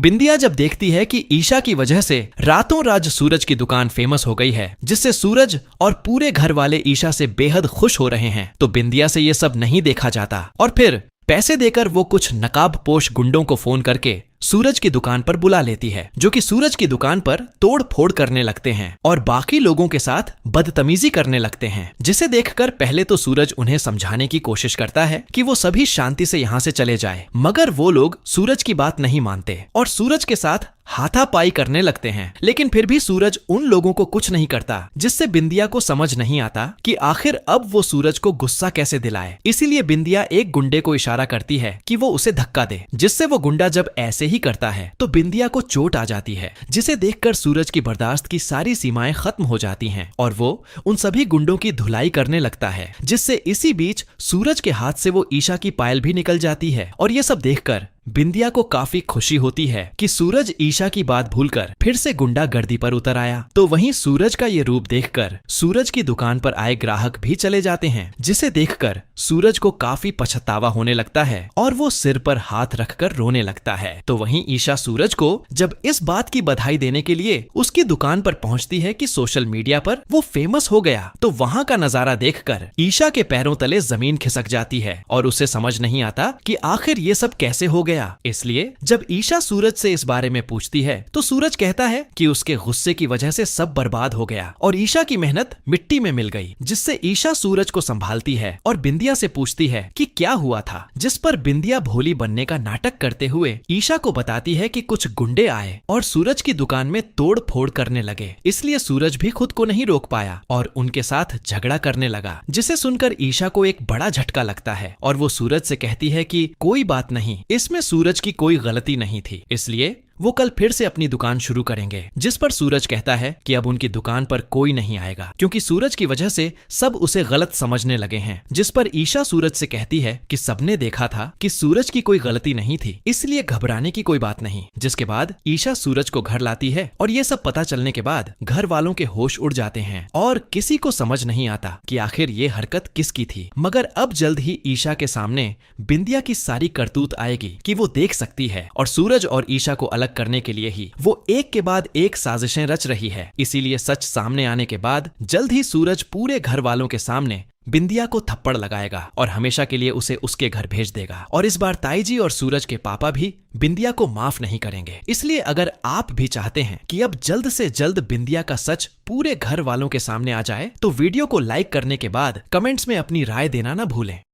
बिंदिया जब देखती है कि ईशा की वजह से रातों रात सूरज की दुकान फेमस हो गई है, जिससे सूरज और पूरे घर वाले ईशा से बेहद खुश हो रहे हैं, तो बिंदिया से ये सब नहीं देखा जाता और फिर पैसे देकर वो कुछ नकाबपोश गुंडों को फोन करके सूरज की दुकान पर बुला लेती है, जो कि सूरज की दुकान पर तोड़ फोड़ करने लगते हैं और बाकी लोगों के साथ बदतमीजी करने लगते हैं, जिसे देखकर पहले तो सूरज उन्हें समझाने की कोशिश करता है कि वो सभी शांति से यहाँ से चले जाए, मगर वो लोग सूरज की बात नहीं मानते और सूरज के साथ हाथापाई करने लगते हैं। लेकिन फिर भी सूरज उन लोगों को कुछ नहीं करता, जिससे बिंदिया को समझ नहीं आता कि आखिर अब वो सूरज को गुस्सा कैसे दिलाए। इसीलिए बिंदिया एक गुंडे को इशारा करती है कि वो उसे धक्का दे, जिससे वो गुंडा जब ऐसे ही करता है तो बिंदिया को चोट आ जाती है, जिसे देखकर सूरज की बर्दाश्त की सारी सीमाएं खत्म हो जाती हैं और वो उन सभी गुंडों की धुलाई करने लगता है, जिससे इसी बीच सूरज के हाथ से वो ईशा की पायल भी निकल जाती है। और ये सब देखकर बिंदिया को काफी खुशी होती है कि सूरज ईशा की बात भूलकर फिर से गुंडागर्दी पर उतर आया। तो वहीं सूरज का ये रूप देखकर सूरज की दुकान पर आए ग्राहक भी चले जाते हैं, जिसे देखकर सूरज को काफी पछतावा होने लगता है और वो सिर पर हाथ रखकर रोने लगता है। तो वहीं ईशा सूरज को जब इस बात की बधाई देने के लिए उसकी दुकान पर पहुंचती है कि सोशल मीडिया पर वो फेमस हो गया, तो वहां का नजारा देखकर ईशा के पैरों तले जमीन खिसक जाती है और उसे समझ नहीं आता कि आखिर ये सब कैसे हो गया। इसलिए जब ईशा सूरज से इस बारे में पूछती है तो सूरज कहता है कि उसके गुस्से की वजह से सब बर्बाद हो गया और ईशा की मेहनत मिट्टी में मिल गई, जिससे ईशा सूरज को संभालती है और बिंदिया से पूछती है कि क्या हुआ था, जिस पर बिंदिया भोली बनने का नाटक करते हुए ईशा को बताती है कि कुछ गुंडे आए और सूरज की दुकान में तोड़ फोड़ करने लगे, इसलिए सूरज भी खुद को नहीं रोक पाया और उनके साथ झगड़ा करने लगा, जिसे सुनकर ईशा को एक बड़ा झटका लगता है और वो सूरज से कहती है कि कोई बात नहीं, इसमें सूरज की कोई गलती नहीं थी, इसलिए वो कल फिर से अपनी दुकान शुरू करेंगे। जिस पर सूरज कहता है कि अब उनकी दुकान पर कोई नहीं आएगा, क्योंकि सूरज की वजह से सब उसे गलत समझने लगे हैं। जिस पर ईशा सूरज से कहती है कि सबने देखा था कि सूरज की कोई गलती नहीं थी, इसलिए घबराने की कोई बात नहीं। जिसके बाद ईशा सूरज को घर लाती है और ये सब पता चलने के बाद घर वालों के होश उड़ जाते हैं और किसी को समझ नहीं आता कि आखिर ये हरकत किसकी थी। मगर अब जल्द ही ईशा के सामने बिंदिया की सारी करतूत आएगी कि वो देख सकती है और सूरज और ईशा को अलग करने के लिए ही वो एक के बाद एक साजिशें रच रही है। इसीलिए सच सामने आने के बाद जल्द ही सूरज पूरे घर वालों के सामने बिंदिया को थप्पड़ लगाएगा और हमेशा के लिए उसे उसके घर भेज देगा। और इस बार ताई जी और सूरज के पापा भी बिंदिया को माफ नहीं करेंगे। इसलिए अगर आप भी चाहते हैं कि अब जल्द से जल्द बिंदिया का सच पूरे घर वालों के सामने आ जाए, तो वीडियो को लाइक करने के बाद कमेंट्स में अपनी राय देना ना भूलें।